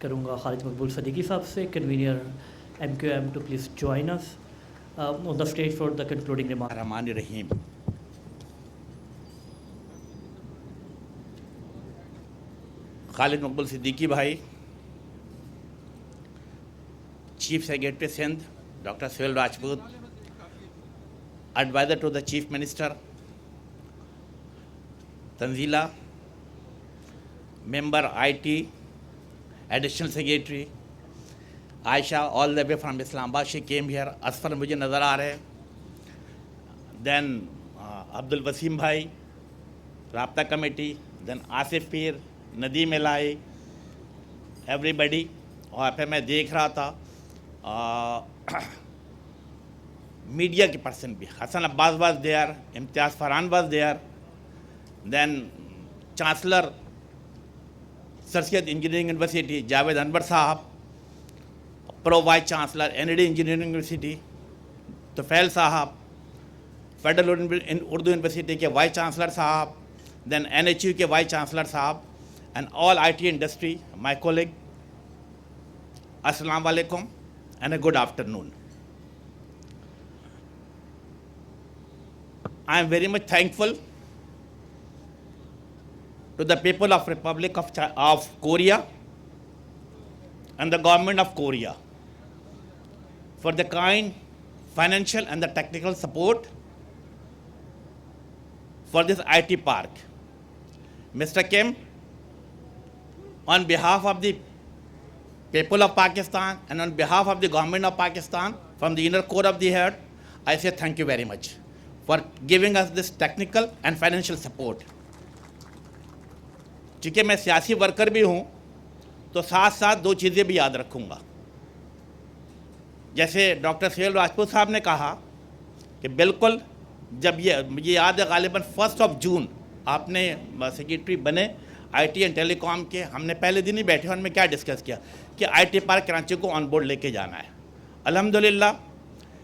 کروں گا خالد مقبول صدیقی صاحب سے convener MQM to please join us on the stage for the concluding remark. الرحمن الرحیم. خالد مقبول صدیقی بھائی، chief secretary Sindh doctor Sohail Rajput, adviser to the chief minister Tanzeela, member IT additional secretary Ayesha, all the way from Islamabad she came here. Asfar مجھے نظر آ رہے. دین عبدالوسیم بھائی، رابطہ committee, دین آصف پیر، ندیم الہی، every بڈی. اور پھر میں دیکھ رہا تھا میڈیا کے پرسن بھی. حسن عباس was there, Imtiaz Farhan was there, then chancellor sir Syed engineering university Javed Anwar sahab, pro vice chancellor NID engineering university Tufail sahab, federal Urdu university کے vice chancellor sahab, then NHU کے vice chancellor sahab, and all IT industry my colleague. السلام علیکم and a good afternoon. I am very much thankful to the people of Republic of Korea and the government of Korea for the kind financial and the technical support for this IT park. Mr. Kim, on behalf of the people of Pakistan and on behalf of the government of Pakistan, from the inner core of the heart, I say thank you very much for giving us this technical and financial support. چونکہ میں سیاسی worker بھی ہوں تو ساتھ ساتھ دو چیزیں بھی یاد رکھوں گا. جیسے ڈاکٹر سہیل راجپوت صاحب نے کہا کہ بالکل جب یہ مجھے یاد ہے غالباً 1 جون آپ نے سیکریٹری بنے IT اینڈ ٹیلی کام کے. ہم نے پہلے دن ہی بیٹھے ان میں کیا ڈسکس کیا کہ IT پارک کراچی کو آن بورڈ لے کے جانا ہے. الحمدللہ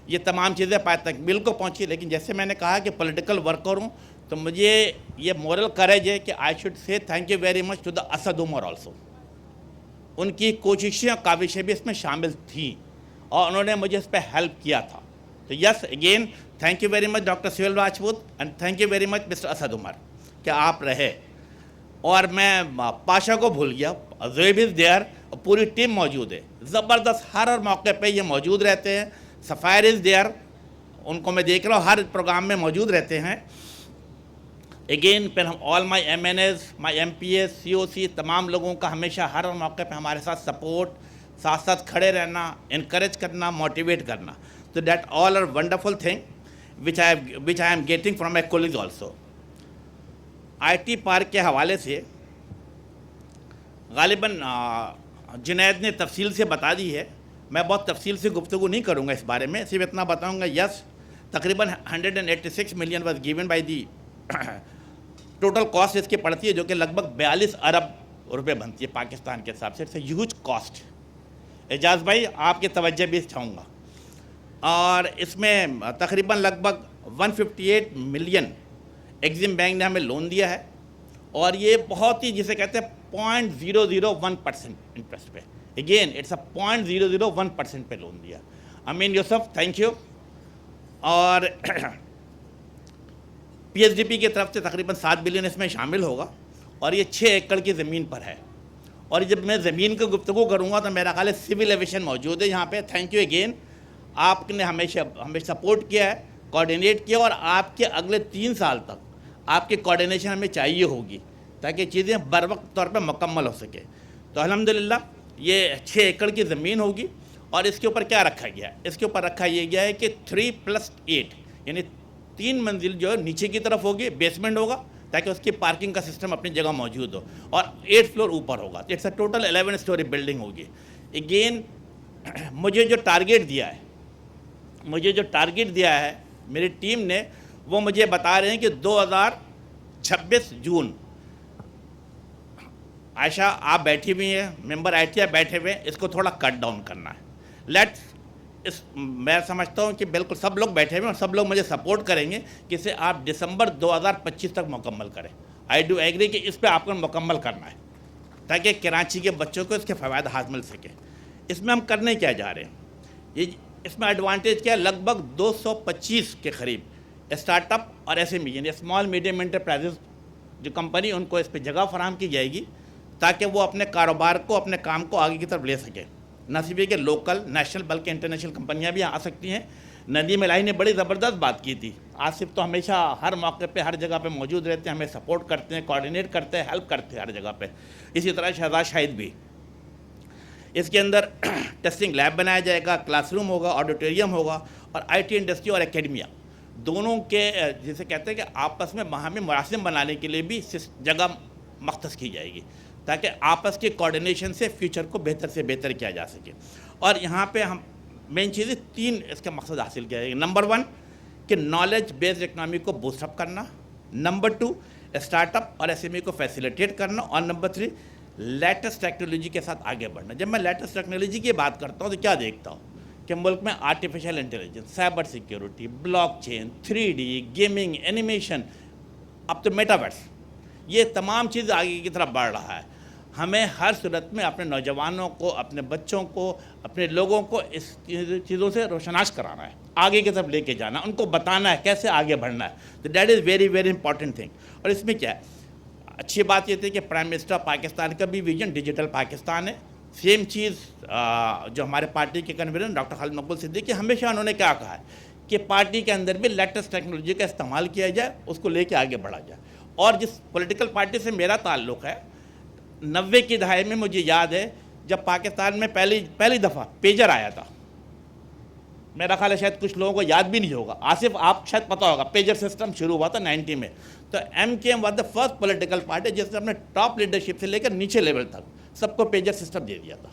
یہ تمام چیزیں پائے تکمیل کو پہنچی. لیکن جیسے میں نے کہا کہ پولیٹیکل ورکر ہوں تو مجھے یہ مورل کریج ہے کہ I should say thank you very much to the Asad Umar also. ان کی کوششیں اور کاوشیں بھی اس میں شامل تھیں اور انہوں نے مجھے اس پہ ہیلپ کیا تھا. تو yes again thank you very much doctor Sohail Rajput and thank you very much mister Asad Umar کہ آپ رہے. اور میں پاشا کو بھول گیا، زویب از دیئر، پوری ٹیم موجود ہے زبردست. ہر موقع پہ یہ موجود رہتے ہیں. سفائر از دیئر، ان کو میں دیکھ رہا ہوں ہر پروگرام میں موجود رہتے ہیں. اگین پھر ہم آل مائی MNAs، مائی MPAs، COC، تمام لوگوں کا ہمیشہ ہر موقع پہ ہمارے ساتھ سپورٹ، ساتھ ساتھ کھڑے رہنا، انکریج کرنا، موٹیویٹ کرنا. تو that all are wonderful thing which I am getting from my colleagues also. IT park کے حوالے سے غالباً جنید نے تفصیل سے بتا دی ہے. میں بہت تفصیل سے گفتگو نہیں کروں گا اس بارے میں، صرف اتنا بتاؤں گا. یس تقریباً 186 million was given by the total cost اس کی پڑتی ہے جو کہ لگ بھگ 42 ارب روپے بنتی ہے پاکستان کے حساب سے. It's a huge cost. Ejaz بھائی آپ کی توجہ بھی چاہوں گا. اور اس میں تقریباً لگ بھگ 158 ملین ایگزم بینک نے ہمیں لون دیا ہے. اور یہ بہت ہی جسے کہتے ہیں 0.001% انٹرسٹ پہ. اگین اٹس اے 0.001% پہ لون دیا. امین یوسف تھینک یو. اور PSDP کی طرف سے تقریباً 7 بلین اس میں شامل ہوگا اور یہ 6 ایکڑ کی زمین پر ہے. اور جب میں زمین کی گفتگو کروں گا تو میرا خیال ہے سول ایویشن موجود ہے یہاں پہ. Thank you again. آپ نے ہمیشہ سپورٹ کیا ہے، کوآرڈینیٹ کیا، اور آپ کے اگلے 3 سال تک آپ کی کوآرڈینیشن ہمیں چاہیے ہوگی تاکہ چیزیں بر وقت طور پہ مکمل ہو سکے. تو الحمدللہ یہ 6 ایکڑ کی زمین ہوگی. اور اس کے اوپر کیا رکھا گیا ہے؟ اس کے اوپر رکھا یہ گیا ہے کہ 3+8 یعنی 3 منزل جو ہے نیچے کی طرف ہوگی، بیسمنٹ ہوگا تاکہ اس کی پارکنگ کا سسٹم اپنی جگہ موجود ہو، اور 8 فلور اوپر ہوگا. It's a total 11 story building ہوگی. اگین مجھے جو ٹارگیٹ دیا ہے میری ٹیم نے، وہ مجھے بتا رہے ہیں کہ 2026 جون. عائشہ آپ بیٹھی ہوئی ہیں، ممبر IT بیٹھے ہوئے ہیں، اس کو تھوڑا کٹ ڈاؤن کرنا ہے. میں سمجھتا ہوں کہ بالکل سب لوگ بیٹھے ہوئے ہیں اور سب لوگ مجھے سپورٹ کریں گے کہ اسے آپ دسمبر 2025 تک مکمل کریں. آئی ڈو ایگری کہ اس پہ آپ کو مکمل کرنا ہے. تاکہ کراچی کے بچوں کو اس کے فوائد حاصل مل سکے. اس میں ہم کرنے کیا جا رہے ہیں, اس میں ایڈوانٹیج کیا ہے, لگ بھگ 225 کے قریب اسٹارٹ اپ اور ایس ایم ای یعنی اسمال میڈیم انٹرپرائزز جو کمپنی, ان کو اس پہ جگہ فراہم کی جائے گی تاکہ وہ اپنے کاروبار کو, اپنے کام کو آگے کی طرف لے سکیں. نہ صرف یہ کہ لوکل, نیشنل بلکہ انٹرنیشنل کمپنیاں بھی آ سکتی ہیں. ندیم الہی نے بڑی زبردست بات کی تھی. آصف تو ہمیشہ ہر موقع پہ ہر جگہ پہ موجود رہتے ہیں, ہمیں سپورٹ کرتے ہیں, کوآرڈینیٹ کرتے ہیں, ہیلپ کرتے ہیں ہر جگہ پہ. اسی طرح شہزاد شاہد بھی. اس کے اندر ٹیسٹنگ لیب بنایا جائے گا, کلاس روم ہوگا, آڈیٹوریم ہوگا, اور آئی ٹی انڈسٹری اور اکیڈمیا دونوں کے جسے کہتے ہیں کہ آپس میں باہمی مراسم بنانے کے لیے بھی جگہ مختص کی جائے گی تاکہ آپس کے کوآرڈینیشن سے فیوچر کو بہتر سے بہتر کیا جا سکے. اور یہاں پہ ہم مین چیزیں 3 اس کا مقصد حاصل کیا جائے گا. نمبر 1 کہ نالج بیسڈ اکنامی کو بوسٹ اپ کرنا. نمبر 2 اسٹارٹ اپ اور ایس ایم ای کو فیسیلیٹیٹ کرنا. اور نمبر 3 لیٹسٹ ٹیکنالوجی کے ساتھ آگے بڑھنا. جب میں لیٹسٹ ٹیکنالوجی کی بات کرتا ہوں تو کیا دیکھتا ہوں کہ ملک میں artificial intelligence, cyber security, block chain, 3D, gaming, animation, اب تو میٹاورس, یہ تمام چیز آگے کی طرف بڑھ رہا ہے. ہمیں ہر صورت میں اپنے نوجوانوں کو, اپنے بچوں کو, اپنے لوگوں کو اس چیزوں سے روشناس کرانا ہے, آگے کی طرف لے کے جانا, ان کو بتانا ہے کیسے آگے بڑھنا ہے. تو that is very very important thing. اور اس میں کیا ہے, اچھی بات یہ تھی کہ پرائم منسٹر پاکستان کا بھی ویژن ڈیجیٹل پاکستان ہے. سیم چیز جو ہمارے پارٹی کے کنوینر ڈاکٹر خالد مقبول صدیقی, ہمیشہ انہوں نے کیا کہا ہے کہ پارٹی کے اندر بھی لیٹسٹ ٹیکنالوجی کا استعمال کیا جائے, اس کو لے کے آگے بڑھا جائے. اور جس پولیٹیکل پارٹی سے میرا تعلق ہے, 90 کی دہائی میں مجھے یاد ہے جب پاکستان میں پہلی دفعہ پیجر آیا تھا. میرا خیال ہے شاید کچھ لوگوں کو یاد بھی نہیں ہوگا. آصف آپ شاید پتہ ہوگا, پیجر سسٹم شروع ہوا تھا 90 میں. تو M K M was the first political party جس نے اپنے ٹاپ لیڈرشپ سے لے کر نیچے لیول تک سب کو پیجر سسٹم دے دیا تھا.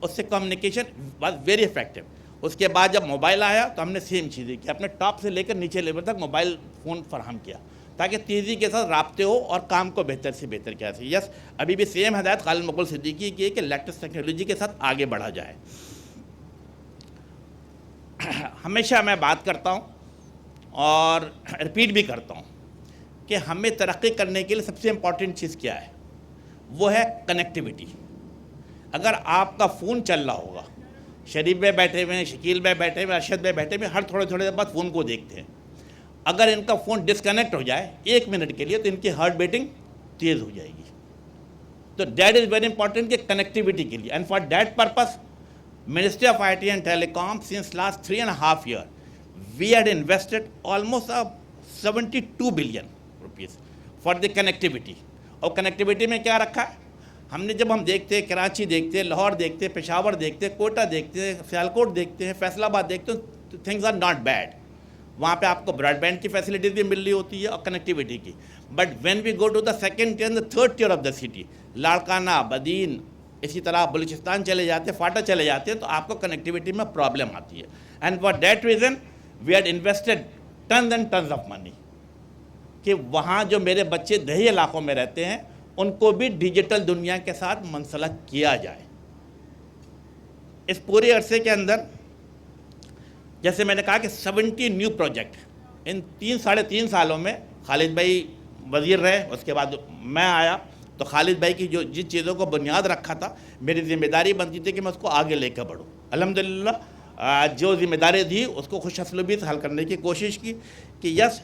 اس سے کمیونیکیشن واز ویری افیکٹو. اس کے بعد جب موبائل آیا تو ہم نے سیم چیزیں کی, اپنے ٹاپ سے لے کر نیچے لیول تک موبائل فون فراہم کیا تاکہ تیزی کے ساتھ رابطے ہو اور کام کو بہتر سے بہتر کیا سکے. یس, ابھی بھی سیم ہدایت خالد مقبول صدیقی کی ہے کہ لیٹسٹ ٹیکنالوجی کے ساتھ آگے بڑھا جائے. ہمیشہ میں بات کرتا ہوں اور رپیٹ بھی کرتا ہوں کہ ہمیں ترقی کرنے کے لیے سب سے امپورٹنٹ چیز کیا ہے, وہ ہے کنیکٹیویٹی. اگر آپ کا فون چل رہا ہوگا, شریف بھائی بیٹھے ہوئے ہیں, شکیل بھائی بیٹھے ہوئے ہیں, ارشد بھائی بیٹھے ہوئے ہیں, ہر تھوڑے دیر بعد فون کو دیکھتے ہیں. اگر ان کا فون ڈسکنیکٹ ہو جائے 1 منٹ کے لیے تو ان کی ہارٹ بیٹنگ تیز ہو جائے گی. تو دیٹ از ویری امپورٹنٹ کہ کنیکٹیویٹی کے لیے, and for that purpose Ministry of IT and Telecom since last 3.5 years, we had invested almost 72 billion rupees for the connectivity. اور کنیکٹیویٹی میں کیا رکھا ہے ہم نے, جب ہم دیکھتے ہیں کراچی دیکھتے ہیں, لاہور دیکھتے ہیں, پشاور دیکھتے ہیں, کوئٹہ دیکھتے ہیں, سیالکوٹ دیکھتے ہیں, فیصل آباد دیکھتے ہیں, تھنگز آر ناٹ بیڈ. وہاں پہ آپ کو براڈ بینڈ کی فیسلٹیز بھی مل رہی ہوتی ہے اور کنیکٹیویٹی کی. But when we go to the second tier, the third tier of the city, Larkana, Badin, اسی طرح بلوچستان چلے جاتے ہیں, فاٹا چلے جاتے ہیں, تو آپ کو کنیکٹیویٹی میں پرابلم آتی ہے. And for that reason we had invested tons and tons of money کہ وہاں جو میرے بچے دیہی علاقوں میں رہتے ہیں ان کو بھی ڈیجیٹل دنیا کے ساتھ منسلک کیا جائے. اس پورے عرصے کے اندر جیسے میں نے کہا کہ 70 نیو پروجیکٹ ان 3-3.5 سالوں میں. خالد بھائی وزیر رہے, اس کے بعد میں آیا, تو خالد بھائی کی جو جن چیزوں کو بنیاد رکھا تھا, میری ذمہ داری بنتی تھی کہ میں اس کو آگے لے کر بڑھوں. الحمدللہ جو ذمہ داری تھی اس کو خوش اسلوبی سے حل کرنے کی کوشش کی کہ yes,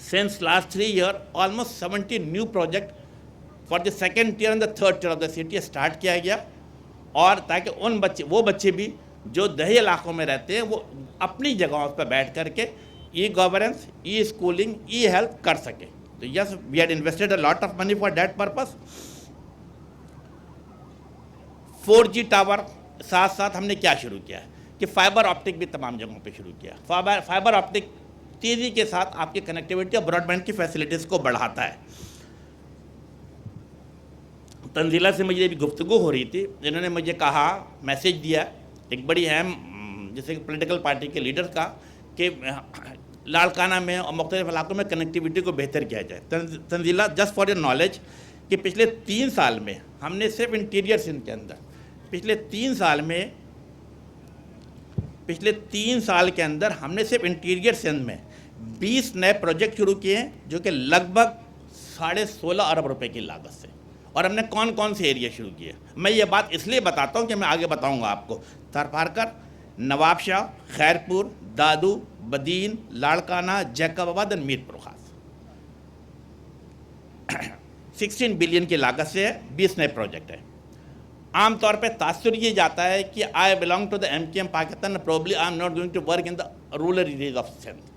since last 3 years almost 70 new project for the second tier and the third tier of the city start کیا گیا. اور تاکہ وہ بچے بھی جو دیہی علاقوں میں رہتے ہیں وہ اپنی جگہوں پر بیٹھ کر کے e governance, e schooling, e health کر سکیں. تو yes, we had invested a lot of money for that purpose. 4G tower ساتھ ساتھ ہم نے کیا شروع کیا ہے کہ فائبر آپٹک بھی تمام جگہوں پہ شروع کیا. فائبر آپٹک تیزی کے ساتھ آپ کی کنیکٹیویٹی اور براڈ بینڈ کی فیسلٹیز کو بڑھاتا ہے. تنزیلہ سے مجھے بھی گفتگو ہو رہی تھی, انہوں نے مجھے کہا, میسیج دیا ایک بڑی اہم جیسے کہ پولیٹیکل پارٹی کے لیڈر کا, کہ لاڑکانہ میں اور مختلف علاقوں میں کنیکٹیویٹی کو بہتر کیا جائے. Tanzeela, just for your knowledge, کہ پچھلے 3 سال میں ہم نے صرف انٹیریئر سندھ کے اندر پچھلے 3 سال کے اندر ہم نے صرف انٹیریئر سندھ میں 20 نئے پروجیکٹ شروع کیے ہیں جو کہ لگ بھگ 16.5 ارب روپے کی لاگت سے, اور ہم نے کون کون سے ایریا شروع کیے. میں یہ بات اس لیے بتاتا ہوں کہ میں آگے بتاؤں گا آپ کو. تھرپارکر, نواب شاہ, خیرپور, دادو, بدین, لاڑکانہ, جیکب آباد اور میر پور خاص. 16 بلین کی لاگت سے 20 نئے پروجیکٹ ہیں. عام طور پہ تاثر یہ جاتا ہے کہ I belong to the MKM Pakistan, probably I am not going to work in the rural areas of Sindh.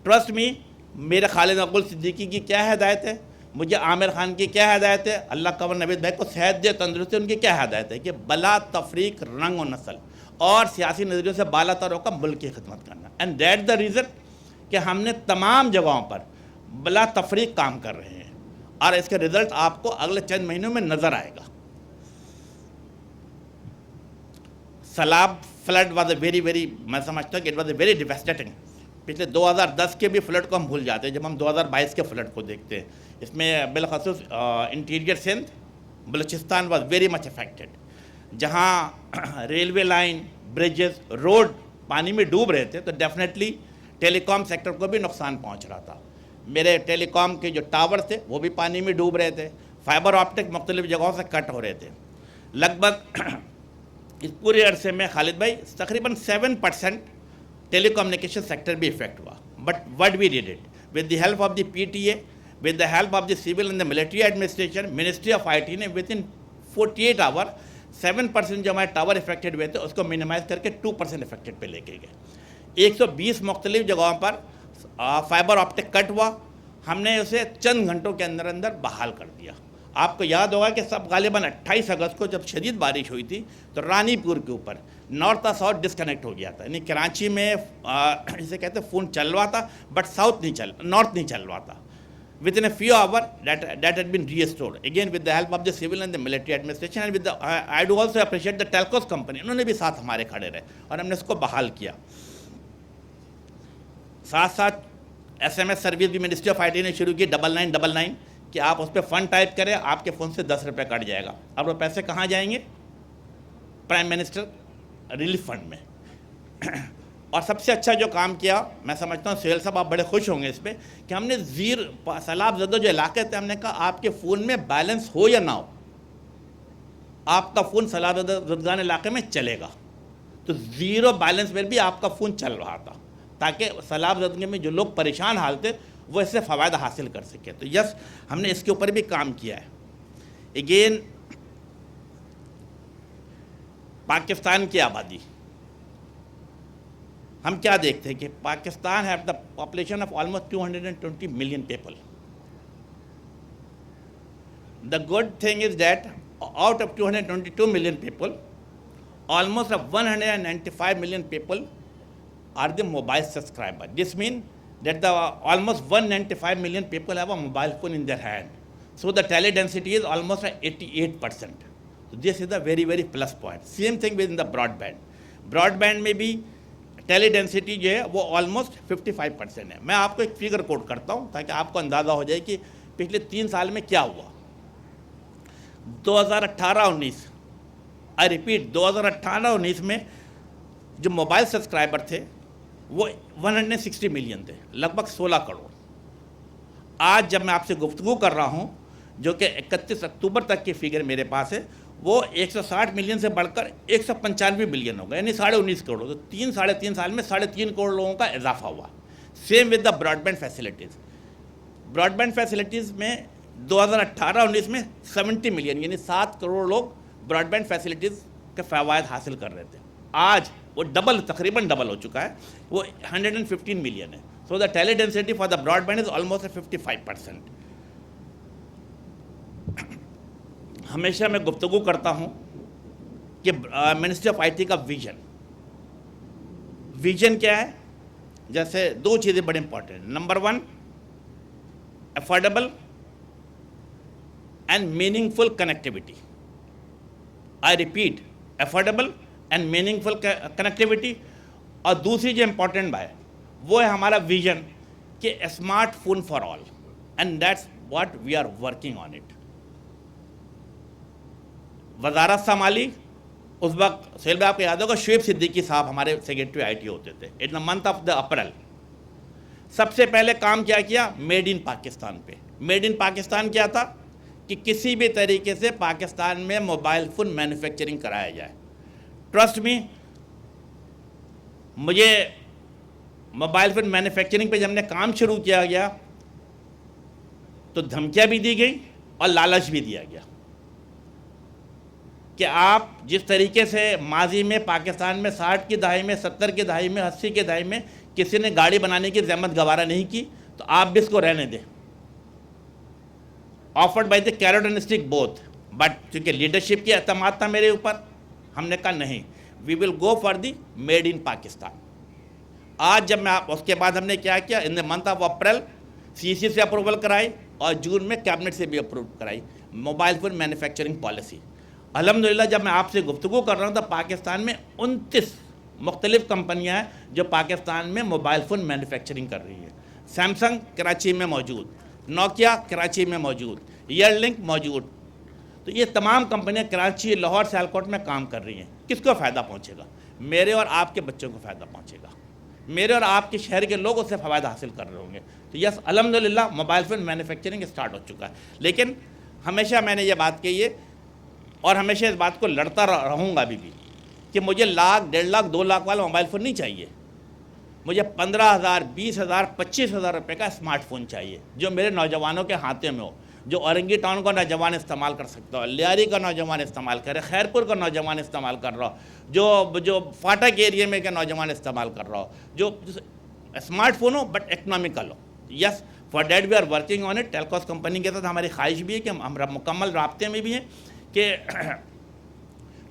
Trust me, میرے خالد مقبول صدیقی کی کیا ہدایت ہے, مجھے عامر خان کی کیا ہدایت ہے, اللہ قبر نوید بھائی کو صحت دے, تندرستی, ان کی کیا ہدایت ہے کہ بلا تفریق رنگ و نسل اور سیاسی نظریوں سے بالا تر ہو کر ملک کی خدمت کرنا. اینڈ دیٹ دا ریزن کہ ہم نے تمام جگہوں پر بلا تفریق کام کر رہے ہیں, اور اس کے رزلٹ آپ کو اگلے چند مہینوں میں نظر آئے گا. سیلاب فلڈ واز اے ویری میں سمجھتا ہوں کہ it was a very devastating. پچھلے 2010 کے بھی فلڈ کو ہم بھول جاتے ہیں جب ہم 2022 کے فلڈ کو دیکھتے ہیں. اس میں بالخصوص interior Sindh, Balochistan was very much affected, جہاں ریلوے لائن, بریجز, روڈ پانی میں ڈوب رہے تھے, تو ڈیفینیٹلی ٹیلی کام سیکٹر کو بھی نقصان پہنچ رہا تھا. میرے ٹیلی کام کے جو ٹاور تھے وہ بھی پانی میں ڈوب رہے تھے, فائبر آپٹک مختلف جگہوں سے کٹ ہو رہے تھے. لگ بھگ اس پورے عرصے میں خالد بھائی تقریباً 7% ٹیلی کمیونیکیشن سیکٹر بھی افیکٹ ہوا. But what we did it with the help of the PTA, with the help of the civil and the military administration, ministry of IT نے ود ان 48 آور 7% جو ہمارے tower affected ہوئے تھے اس کو minimize کر کے 2% affected پہ لے کے گئے. 120 مختلف جگہوں پر فائبر آپٹک کٹ ہوا, ہم نے اسے چند گھنٹوں کے اندر اندر بحال کر دیا. آپ کو یاد ہوگا کہ سب غالباً 28 اگست کو جب شدید بارش ہوئی تھی تو رانی پور کے اوپر نارتھ اور ساؤتھ ڈسکنیکٹ ہو گیا تھا. یعنی کراچی میں اسے کہتے ہیں فون چل رہا تھا بٹ نارتھ نہیں چل رہا تھا. Within a few hours that had been restored again with the help of the civil and the military administration, and with the I do also appreciate the telcos company, انہوں نے بھی ساتھ ہمارے کھڑے رہے اور ہم نے اس کو بحال کیا. ساتھ ساتھ SMS سروس بھی منسٹری آف IT نے شروع کی 9999 کہ آپ اس پہ فنڈ ٹائپ کریں, آپ کے فون سے 10 روپے کٹ جائے گا. اب وہ پیسے کہاں جائیں گے؟ پرائم منسٹر ریلیف فنڈ میں. اور سب سے اچھا جو کام کیا, میں سمجھتا ہوں سہیل صاحب آپ بڑے خوش ہوں گے اس پہ, کہ ہم نے سیلاب زدہ جو علاقے تھے ہم نے کہا آپ کے فون میں بیلنس ہو یا نہ ہو, آپ کا فون سیلاب زدگان علاقے میں چلے گا. تو زیرو بیلنس میں بھی آپ کا فون چل رہا تھا تاکہ سیلاب زدگی میں جو لوگ پریشان حال تھے وہ اس سے فوائد حاصل کر سکے. تو یس, ہم نے اس کے اوپر بھی کام کیا ہے. اگین پاکستان کی آبادی, ہم کیا دیکھتے ہیں کہ Pakistan have the population of almost 220 million people. The good thing is that out of 222 million people, almost 195 million people are the mobile subscriber. This means that almost 195 million people have a mobile phone in their hand. So the tele density is almost 88%. So this is a very plus point. Same thing within the broadband. Broadband میں بھی ٹیلی density جو ہے وہ almost 55% ہے. میں آپ کو ایک فگر کوٹ کرتا ہوں تاکہ آپ کو اندازہ ہو جائے کہ پچھلے 3 سال میں کیا ہوا. 2018-19 آئی ریپیٹ 2018-19 میں جو موبائل سبسکرائبر تھے وہ 160 ملین تھے, لگ بھگ 16 کروڑ. آج جب میں آپ سے گفتگو کر رہا ہوں جو کہ 31 اکتوبر تک کی فگر میرے پاس ہے, وہ 160 ملین سے بڑھ کر 195 ملین ہو گئے, یعنی 19.5 کروڑ. تو 3-3.5 سال میں 3.5 کروڑ لوگوں کا اضافہ ہوا. Same with the broadband facilities. Broadband facilities میں 2018-19 میں 70 ملین یعنی 7 کروڑ لوگ براڈ بینڈ فیسلٹیز کے فوائد حاصل کر رہے تھے. آج وہ تقریباً ڈبل ہو چکا ہے, وہ 115 ملین ہے. So the teledensity for the broadband is almost 55%. ہمیشہ میں گفتگو کرتا ہوں کہ منسٹری آف IT کا ویژن کیا ہے. جیسے 2 چیزیں بڑی important. Number 1, affordable and meaningful connectivity. I repeat, affordable and meaningful connectivity. اور دوسری جو امپورٹنٹ ہے وہ ہے ہمارا ویژن کہ smartphone for all, and that's what we are working on it. وزارت سنبھالی اس وقت سہیل بھائی آپ کو یاد ہوگا شعیب صدیقی صاحب ہمارے سیکریٹری IT ہوتے تھے. In the month of the April سب سے پہلے کام کیا میڈ ان پاکستان پہ. میڈ ان پاکستان کیا تھا کہ کسی بھی طریقے سے پاکستان میں موبائل فون مینوفیکچرنگ کرایا جائے. ٹرسٹ می, مجھے موبائل فون مینوفیکچرنگ پہ جب نے کام شروع کیا گیا تو دھمکیاں بھی دی گئیں اور لالچ بھی دیا گیا کہ آپ جس طریقے سے ماضی میں پاکستان میں 60 کی دہائی میں, 70 کی دہائی میں, 80 کی دہائی میں کسی نے گاڑی بنانے کی زحمت گوارا نہیں کی, تو آپ بھی اس کو رہنے دیں. Offered by the carrot and stick both, but چونکہ لیڈرشپ کی اعتماد تھا میرے اوپر, ہم نے کہا نہیں, we will go for the made in Pakistan. آج جب میں اس کے بعد ہم نے کیا کیا, in the month of April CC سے اپروول کرائی اور جون میں کیبنٹ سے بھی اپروو کرائی موبائل فون مینوفیکچرنگ پالیسی. الحمدللہ جب میں آپ سے گفتگو کر رہا ہوں تو پاکستان میں 29 مختلف کمپنیاں ہیں جو پاکستان میں موبائل فون مینوفیکچرنگ کر رہی ہیں. سیمسنگ کراچی میں موجود, نوکیا کراچی میں موجود, ایئر لنک موجود. تو یہ تمام کمپنیاں کراچی, لاہور, سیالکوٹ میں کام کر رہی ہیں. کس کو فائدہ پہنچے گا؟ میرے اور آپ کے بچوں کو فائدہ پہنچے گا, میرے اور آپ کے شہر کے لوگ اس سے فائدہ حاصل کر رہے ہوں گے. تو یس, الحمدللہ موبائل فون مینوفیکچرنگ اسٹارٹ ہو چکا ہے. لیکن ہمیشہ میں نے یہ بات کہی ہے اور ہمیشہ اس بات کو لڑتا رہوں گا ابھی بھی کہ مجھے 1 لاکھ, 1.5 لاکھ, 2 لاکھ والا موبائل فون نہیں چاہیے. مجھے 15,000, 20,000, 25,000 روپے کا اسمارٹ فون چاہیے جو میرے نوجوانوں کے ہاتھوں میں ہو, جو اورنگی ٹاؤن کا نوجوان استعمال کر سکتا ہو, لیاری کا نوجوان استعمال کرے, خیرپور کا نوجوان استعمال کر رہا ہو, جو فاٹک ایریے میں کا نوجوان استعمال کر رہا ہو, جو اسمارٹ فون ہو بٹ اکنامیکل ہو. Yes, for that we are working on it. Telcos company کے ساتھ ہماری خواہش بھی ہے کہ ہم مکمل رابطے میں بھی ہیں کہ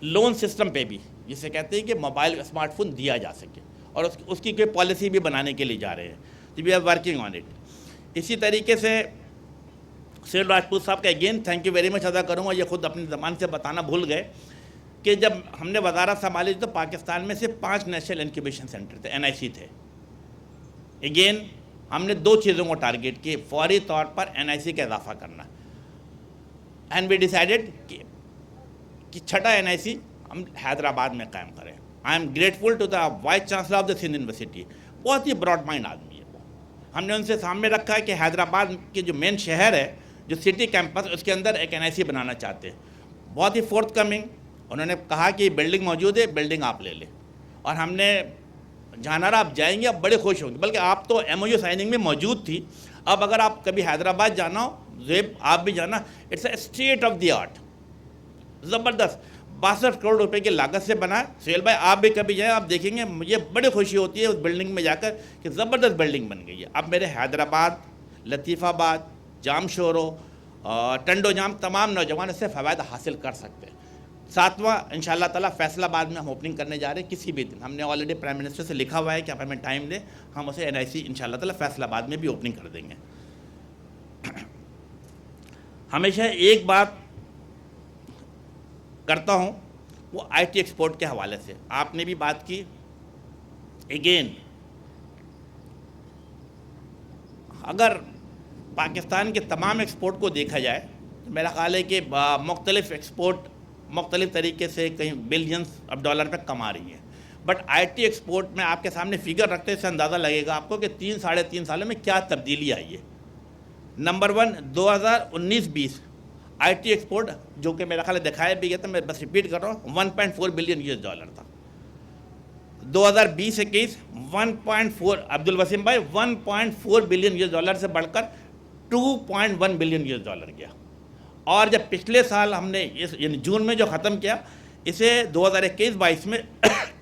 لون سسٹم پہ بھی, جسے کہتے ہیں کہ موبائل اسمارٹ فون دیا جا سکے, اور اس کی کوئی پالیسی بھی بنانے کے لیے جا رہے ہیں. تو we are working on it. اسی طریقے سے سیل راجپوت صاحب کا again thank you very much ادا کروں گا. یہ خود اپنی زبان سے بتانا بھول گئے کہ جب ہم نے وزارت سنبھالی تو پاکستان میں صرف 5 نیشنل انکیوبیشن سینٹر تھے, NIC تھے. اگین ہم نے 2 چیزوں کو ٹارگیٹ کی, فوری طور پر NIC کا اضافہ کرنا, اینڈ وی ڈیسائیڈڈ کہ 6ٹھا NIC ہم حیدرآباد میں قائم کریں. I am grateful to the vice chancellor of the Sindh university. بہت ہی براڈ مائنڈ آدمی ہے وہ. ہم نے ان سے سامنے رکھا ہے کہ حیدرآباد کے جو مین شہر ہے, جو سٹی کیمپس, اس کے اندر ایک NIC بنانا چاہتے ہیں. بہت ہی فورتھ کمنگ, انہوں نے کہا کہ بلڈنگ موجود ہے, بلڈنگ آپ لے لیں. اور ہم نے جانا رہا, آپ جائیں گے آپ بڑے خوش ہوں گے, بلکہ آپ تو MOU سائننگ میں موجود تھی. اب اگر آپ کبھی حیدرآباد جانا ہو, زیب آپ بھی جانا, it's a state of the art, زبردست. 62 کروڑ روپے کی لاگت سے بنا. سہیل بھائی آپ بھی کبھی جائیں, آپ دیکھیں گے مجھے بڑی خوشی ہوتی ہے اس بلڈنگ میں جا کر کہ زبردست بلڈنگ بن گئی ہے. اب میرے حیدرآباد, لطیف آباد, جام شورو, ٹنڈو جام تمام نوجوان اس سے فوائد حاصل کر سکتے ہیں. 7واں انشاءاللہ تعالیٰ فیصل آباد میں ہم اوپننگ کرنے جا رہے ہیں کسی بھی دن. ہم نے آلریڈی پرائم منسٹر سے لکھا ہوا ہے کہ آپ ہمیں ٹائم دیں, ہم اسے NIC انشاءاللہ تعالیٰ فیصل آباد میں بھی اوپننگ کر دیں گے. ہمیشہ ایک بات کرتا ہوں, وہ IT ایکسپورٹ کے حوالے سے آپ نے بھی بات کی. اگین اگر پاکستان کے تمام ایکسپورٹ کو دیکھا جائے تو میرا خیال ہے کہ مختلف ایکسپورٹ مختلف طریقے سے کہیں بلینس آف ڈالر پہ کما رہی ہیں, بٹ IT ایکسپورٹ میں آپ کے سامنے فگر رکھتے سے اندازہ لگے گا آپ کو کہ 3-3.5 سالوں میں کیا تبدیلی آئی ہے. نمبر 1, 2019-20 IT ایکسپورٹ جو کہ میرا خیال ہے دکھایا بھی گیا تھا, میں بس ریپیٹ کر رہا ہوں, $1.4 بلین تھا. 2020-21 1.4, عبدالوسیم بھائی 1.4 بلین سے بڑھ کر 2.1 بلین گیا. اور جب پچھلے سال ہم نے یعنی جون میں جو ختم کیا, اسے 2021-22 میں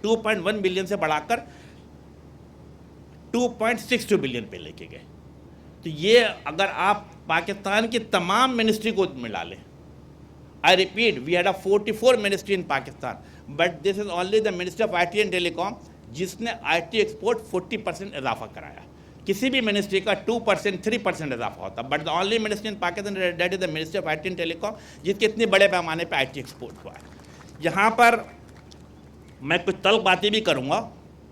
2.1 بلین سے بڑھا کر 2.62 بلین پہ لے کے گئے. تو یہ اگر آپ پاکستان کی تمام منسٹری کو ملا لیں, I repeat, we had a 44 ministry in Pakistan, but this is only the Ministry of IT and Telecom جس نے IT ایکسپورٹ 40% اضافہ کرایا. کسی بھی منسٹری کا 2%, 3% اضافہ ہوتا, but the only ministry in Pakistan that is the Ministry of IT and Telecom جس کے اتنے بڑے پیمانے پہ IT ایکسپورٹ ہوا ہے. یہاں پر میں کچھ تلخ باتیں بھی کروں گا.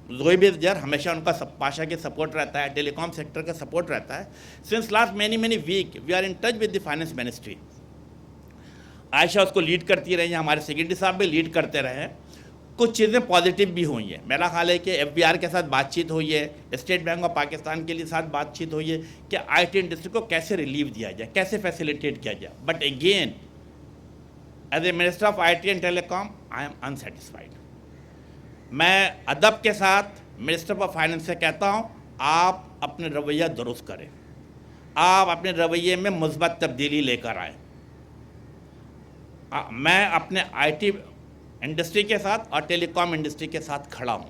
زوہیب جر ہمیشہ ان کا پاشا کے سپورٹ رہتا ہے, ٹیلی کام سیکٹر کا سپورٹ رہتا ہے. Since last many week we are in touch with the finance ministry. Ayesha اس کو لیڈ کرتی رہی ہیں, ہمارے سیکرٹری صاحب بھی لیڈ کرتے رہے ہیں, کچھ چیزیں پازیٹیو بھی ہوئی ہیں. میرا خیال ہے کہ ایف بی آر کے ساتھ بات چیت ہوئی ہے, اسٹیٹ بینک آف پاکستان کے لیے ساتھ بات چیت ہوئی ہے کہ آئی ٹی انڈسٹری کو کیسے ریلیف دیا جائے, کیسے فیسیلیٹیٹ کیا جائے. But again as a minister of I T and telecom I am unsatisfied. میں ادب کے ساتھ منسٹر آف فائننس سے کہتا ہوں آپ اپنے رویہ درست کریں, آپ اپنے رویے میں مثبت تبدیلی لے کر آئیں. میں اپنے آئی ٹی انڈسٹری کے ساتھ اور ٹیلی کام انڈسٹری کے ساتھ کھڑا ہوں.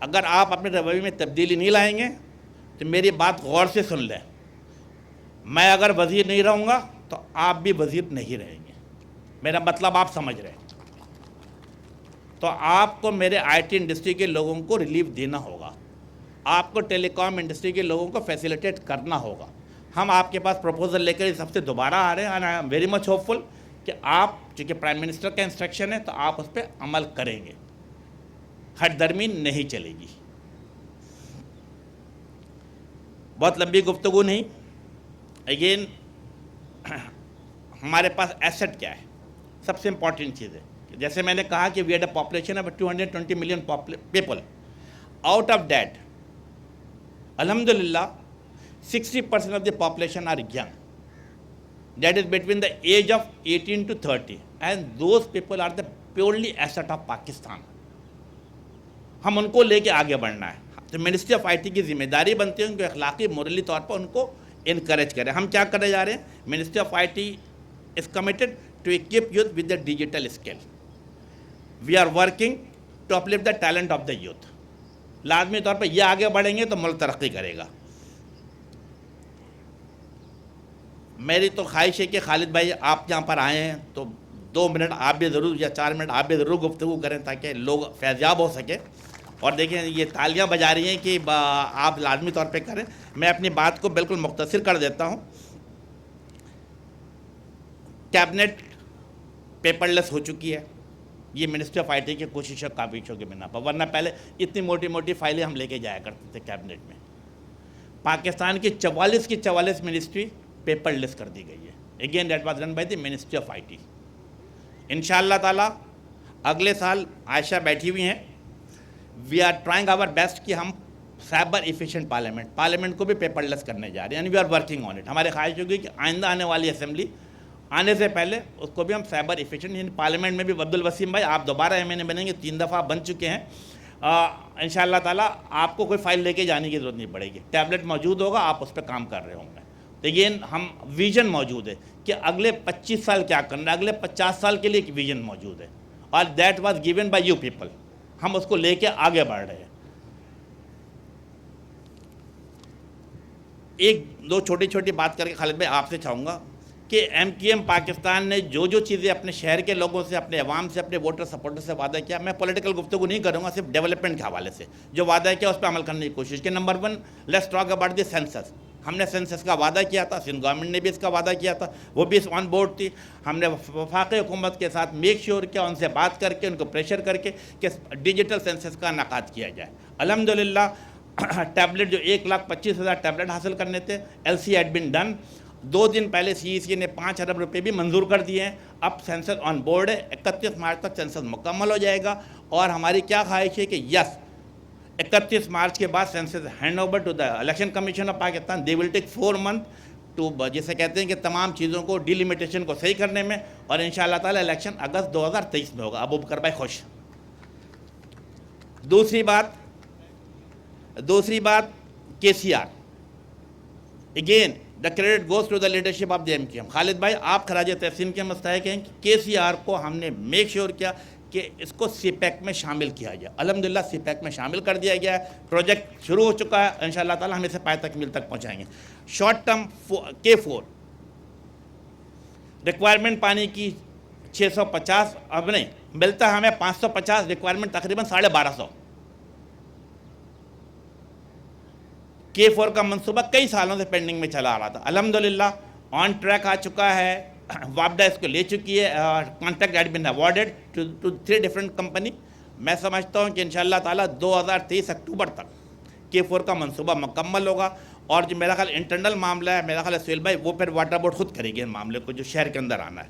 اگر آپ اپنے رویے میں تبدیلی نہیں لائیں گے تو میری بات غور سے سن لیں, میں اگر وزیر نہیں رہوں گا تو آپ بھی وزیر نہیں رہیں گے. میرا مطلب آپ سمجھ رہے ہیں. تو آپ کو میرے آئی ٹی انڈسٹری کے لوگوں کو ریلیف دینا ہوگا, آپ کو ٹیلی کام انڈسٹری کے لوگوں کو فیسیلیٹیٹ کرنا ہوگا. ہم آپ کے پاس پروپوزل لے کر اس ہفتے دوبارہ آ رہے ہیں and I am very much hopeful کہ آپ, چونکہ پرائم منسٹر کا انسٹرکشن ہے تو آپ اس پہ عمل کریں گے, ہٹ درمی نہیں چلے گی. بہت لمبی گفتگو نہیں. اگین ہمارے پاس ایسٹ کیا ہے, سب سے امپورٹنٹ چیز ہے. جیسے میں نے کہا کہ we had a population of 220 million people. Out of that الحمدللہ 60% of the population are young. That is between the age of 18 to 30 and those people are the purely asset of Pakistan. ہم ان کو لے کے آگے بڑھنا ہے. تو ministry of I T کی ذمہ داری بنتی ہے ان کو اخلاقی مورلی طور پر ان کو انکریج کریں. ہم کیا کرنے جا رہے ہیں, ministry of I T is committed to equip youth with the digital skill. We are working to uplift the talent of the youth. لازمی طور پر یہ آگے بڑھیں گے تو ملک ترقی کرے گا. میری تو خواہش ہے کہ خالد بھائی آپ یہاں پر آئے ہیں تو 2 منٹ آپ بھی ضرور یا 4 منٹ آپ بھی ضرور گفتگو کریں تاکہ لوگ فیضیاب ہو سکے. اور دیکھیں یہ تالیاں بجا رہی ہیں کہ آپ لازمی طور پہ کریں. میں اپنی بات کو بالکل مختصر کر دیتا ہوں. کیبنٹ پیپر لیس ہو چکی ہے. یہ منسٹری آف آئی ٹی کی کوششوں کاوشوں کے بنا پر, ورنہ پہلے اتنی موٹی موٹی فائلیں ہم لے کے جایا کرتے تھے کیبنٹ میں. پاکستان کی 44 منسٹری پیپر لیس کر دی گئی ہے. Again that was run by the ministry of I T. انشاءاللہ تعالیٰ اگلے سال عائشہ بیٹھی ہوئی ہیں. We are trying our best کہ ہم سائبر ایفیشینٹ پارلیمنٹ کو بھی پیپر لیس کرنے جا رہے ہیں, and we are working on it. ہماری خواہش ہوگی کہ آئندہ آنے والی اسمبلی آنے سے پہلے اس کو بھی ہم سائبر ایفیشینٹ, یعنی پارلیمنٹ میں بھی عبدالوسیم بھائی آپ دوبارہ ایم این اے بنیں گے, 3 دفعہ بن چکے ہیں. انشاءاللہ تعالیٰ آپ کو کوئی فائل لے کے جانے کی ضرورت نہیں پڑے گی, ٹیبلٹ موجود ہوگا, آپ اس پہ کام کر رہے ہوں گے. لیکن ہم ویژن موجود ہے کہ اگلے 25 سال کیا کرنا ہے, اگلے 50 سال کے لیے ایک ویژن موجود ہے, اور that was given by you people. ہم اس کو لے کے آگے بڑھ رہے ہیں. ایک دو چھوٹی چھوٹی بات کر کے خالد بھائی آپ سے چاہوں گا کہ ایم پاکستان نے جو چیزیں اپنے شہر کے لوگوں سے, اپنے عوام سے, اپنے ووٹر سپورٹر سے وعدہ کیا, میں پولیٹیکل گفتگو نہیں کروں گا, صرف ڈیولپمنٹ کے حوالے سے جو وعدہ کیا اس پہ عمل کرنے کی کوشش کی. Number 1, let's talk about the census. ہم نے سینسس کا وعدہ کیا تھا, سندھ گورنمنٹ نے بھی اس کا وعدہ کیا تھا, وہ بھی اس آن بورڈ تھی. ہم نے وفاقی حکومت کے ساتھ میک شیور کیا, ان سے بات کر کے, ان کو پریشر کر کے کہ ڈیجیٹل سینسس کا انعقاد کیا جائے. الحمدللہ ٹیبلٹ جو 1,25,000 ٹیبلٹ حاصل کرنے تھے, L C had been done. 2 دن پہلے سی ای سی نے 5 ارب روپے بھی منظور کر دیے ہیں. اب سینسس آن بورڈ ہے, 31 مارچ تک سینسس مکمل ہو جائے گا. اور ہماری کیا خواہش ہے کہ یس 31 مارچ کے بعد census hand over to the election commission of Pakistan. They will take 4 months to, جسے کہتے ہیں کہ تمام چیزوں کو ڈیلیمیٹیشن کو صحیح کرنے میں, اور انشاءاللہ تعالی الیکشن اگست 2023 میں ہوگا. ابو بکر بھائی خوش. دوسری بات KCR. Again the credit goes to the leadership of the MQM. Khalid بھائی آپ خراج تحسین کے مستحق ہیں کہ KCR کو ہم نے میک شیور کیا کہ اس کو سی پیک میں شامل کیا جائے. الحمدللہ سی پیک میں شامل کر دیا گیا ہے. پروجیکٹ شروع ہو چکا ہے, انشاءاللہ تعالی ہم اسے پائے تکمیل تک پہنچائیں گے. شارٹ ٹرم K4 ریکوائرمنٹ پانی کی 650, اب نہیں ملتا ہے ہمیں 550, ریکوائرمنٹ تقریباً 1250. K4 کا منصوبہ کئی سالوں سے پینڈنگ میں چلا آ رہا تھا. الحمدللہ آن ٹریک آ چکا ہے. وابڈا اس کو لے چکی ہے. Contract had been awarded to 3 different company. میں سمجھتا ہوں کہ انشاءاللہ تعالیٰ 2023 اکتوبر تک K4 کا منصوبہ مکمل ہوگا. اور جو میرا خیال انٹرنل معاملہ ہے, میرا خیال ہے سہیل بھائی وہ پھر واٹر بورڈ خود کرے گی اس معاملے کو, جو شہر کے اندر آنا ہے.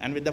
and with the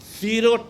0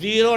0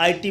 IT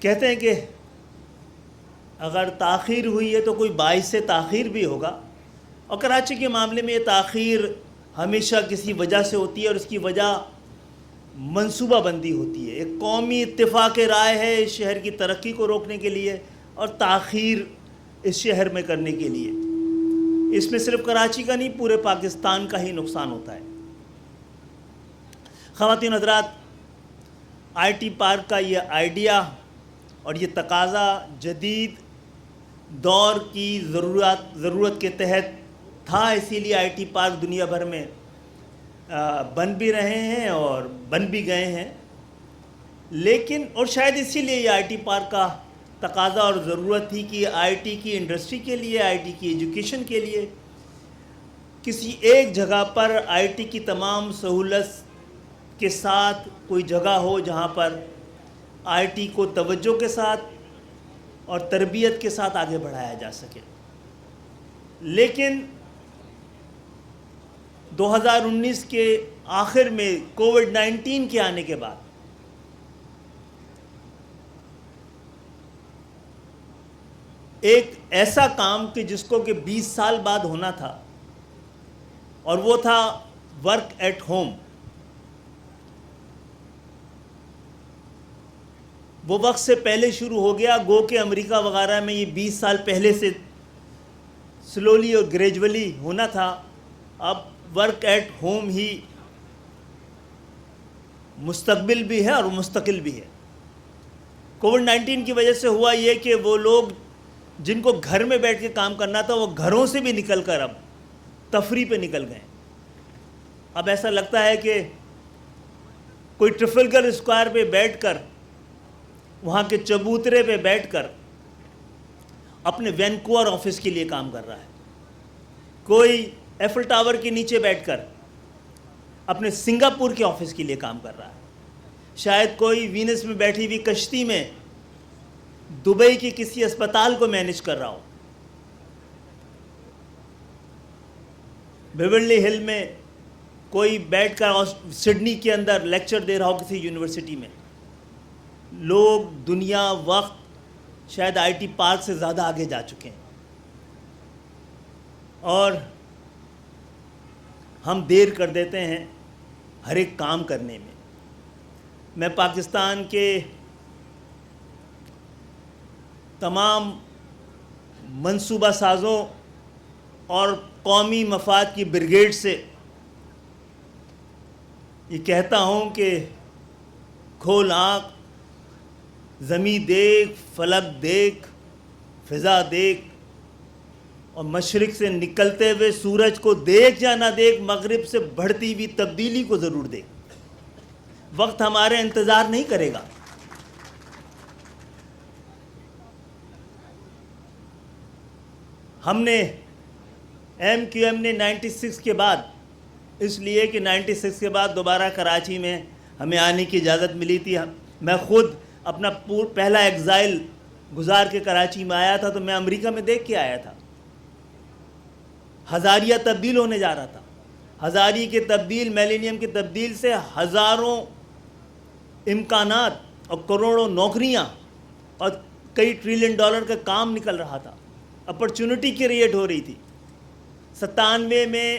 کہتے ہیں کہ اگر تاخیر ہوئی ہے تو کوئی باعث تاخیر بھی ہوگا، اور کراچی کے معاملے میں یہ تاخیر ہمیشہ کسی وجہ سے ہوتی ہے، اور اس کی وجہ منصوبہ بندی ہوتی ہے۔ ایک قومی اتفاق رائے ہے اس شہر کی ترقی کو روکنے کے لیے اور تاخیر اس شہر میں کرنے کے لیے۔ اس میں صرف کراچی کا نہیں، پورے پاکستان کا ہی نقصان ہوتا ہے۔ خواتین حضرات، آئی ٹی پارک کا یہ آئیڈیا اور یہ تقاضا جدید دور کی ضرورت کے تحت تھا، اسی لیے آئی ٹی پارک دنیا بھر میں بن بھی رہے ہیں اور بن بھی گئے ہیں۔ لیکن اور شاید اسی لیے یہ آئی ٹی پارک کا تقاضا اور ضرورت تھی کہ آئی ٹی کی انڈسٹری کے لیے، آئی ٹی کی ایجوکیشن کے لیے کسی ایک جگہ پر آئی ٹی کی تمام سہولت کے ساتھ کوئی جگہ ہو جہاں پر آئی ٹی کو توجہ کے ساتھ اور تربیت کے ساتھ آگے بڑھایا جا سکے۔ لیکن 2019 کے آخر میں کووڈ-19 کے آنے کے بعد ایک ایسا کام کہ جس کو کہ 20 سال بعد ہونا تھا، اور وہ تھا ورک ایٹ ہوم، وہ وقت سے پہلے شروع ہو گیا۔ گو کہ امریکہ وغیرہ میں یہ 20 سال پہلے سے سلولی اور گریجولی ہونا تھا، اب ورک ایٹ ہوم ہی مستقبل بھی ہے اور مستقل بھی ہے۔ کووڈ-19 کی وجہ سے ہوا یہ کہ وہ لوگ جن کو گھر میں بیٹھ کے کام کرنا تھا وہ گھروں سے بھی نکل کر اب تفریح پہ نکل گئے۔ اب ایسا لگتا ہے کہ کوئی ٹرفلگر اسکوائر پہ بیٹھ کر، وہاں کے چبوترے پہ بیٹھ کر اپنے وینکوور آفس کے لیے کام کر رہا ہے، کوئی ایفل ٹاور کے نیچے بیٹھ کر اپنے سنگاپور کے آفس کے لیے کام کر رہا ہے، شاید کوئی وینس میں بیٹھی ہوئی کشتی میں دبئی کے کسی اسپتال کو مینیج کر رہا ہو، بیورلی ہل میں کوئی بیٹھ کر سڈنی کے اندر لیکچر دے رہا ہو کسی یونیورسٹی میں۔ لوگ، دنیا، وقت شاید آئی ٹی پارک سے زیادہ آگے جا چکے ہیں، اور ہم دیر کر دیتے ہیں ہر ایک کام کرنے میں۔ میں پاکستان کے تمام منصوبہ سازوں اور قومی مفاد کی بریگیڈ سے یہ کہتا ہوں کہ کھول آنکھ، زمیں دیکھ، فلک دیکھ، فضا دیکھ، اور مشرق سے نکلتے ہوئے سورج کو دیکھ یا نہ دیکھ، مغرب سے بڑھتی ہوئی تبدیلی کو ضرور دیکھ۔ وقت ہمارے انتظار نہیں کرے گا۔ ہم نے ایم کیو ایم نے 96 کے بعد، اس لیے کہ 96 کے بعد دوبارہ کراچی میں ہمیں آنے کی اجازت ملی تھی۔ میں خود اپنا پہلا ایگزائل گزار کے کراچی میں آیا تھا، تو میں امریکہ میں دیکھ کے آیا تھا۔ ہزاریہ تبدیل ہونے جا رہا تھا۔ ہزاری کے تبدیل، میلینیم کی تبدیل سے ہزاروں امکانات اور کروڑوں نوکریاں اور کئی ٹریلین ڈالر کا کام نکل رہا تھا، اپرچونٹی کریٹ ہو رہی تھی۔ 97 میں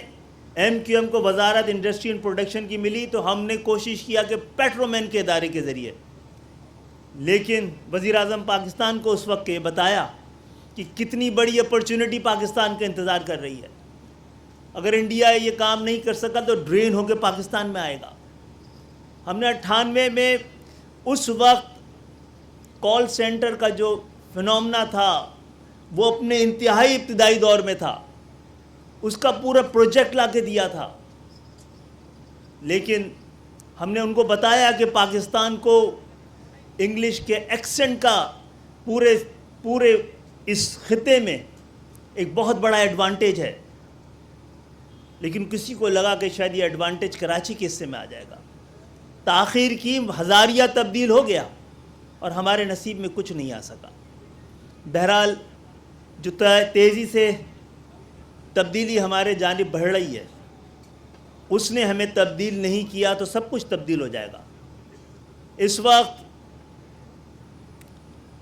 ایم کیو ایم کو وزارت انڈسٹری اینڈ پروڈکشن کی ملی، تو ہم نے کوشش کیا کہ پیٹرومین کے ادارے کے ذریعے، لیکن وزیر اعظم پاکستان کو اس وقت یہ بتایا کہ کتنی بڑی اپرچونٹی پاکستان کا انتظار کر رہی ہے، اگر انڈیا یہ کام نہیں کر سکا تو ڈرین ہو کے پاکستان میں آئے گا۔ ہم نے 98 میں اس وقت کال سینٹر کا جو فنومنا تھا وہ اپنے انتہائی ابتدائی دور میں تھا، اس کا پورا پروجیکٹ لا کے دیا تھا، لیکن ہم نے ان کو بتایا کہ پاکستان کو انگلش کے ایکسنٹ کا پورے اس خطے میں ایک بہت بڑا ایڈوانٹیج ہے، لیکن کسی کو لگا کہ شاید یہ ایڈوانٹیج کراچی کے حصے میں آ جائے گا۔ تاخیر کی، ہزاریہ تبدیل ہو گیا اور ہمارے نصیب میں کچھ نہیں آ سکا۔ بہرحال جو تیزی سے تبدیلی ہمارے جانب بڑھ رہی ہے، اس نے ہمیں تبدیل نہیں کیا تو سب کچھ تبدیل ہو جائے گا۔ اس وقت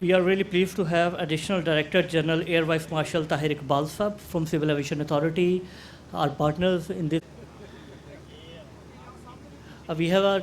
We are really pleased to have Additional Director General Air Vice Marshal Tahir Iqbal Sahab from Civil Aviation Authority, our partners in this. We have our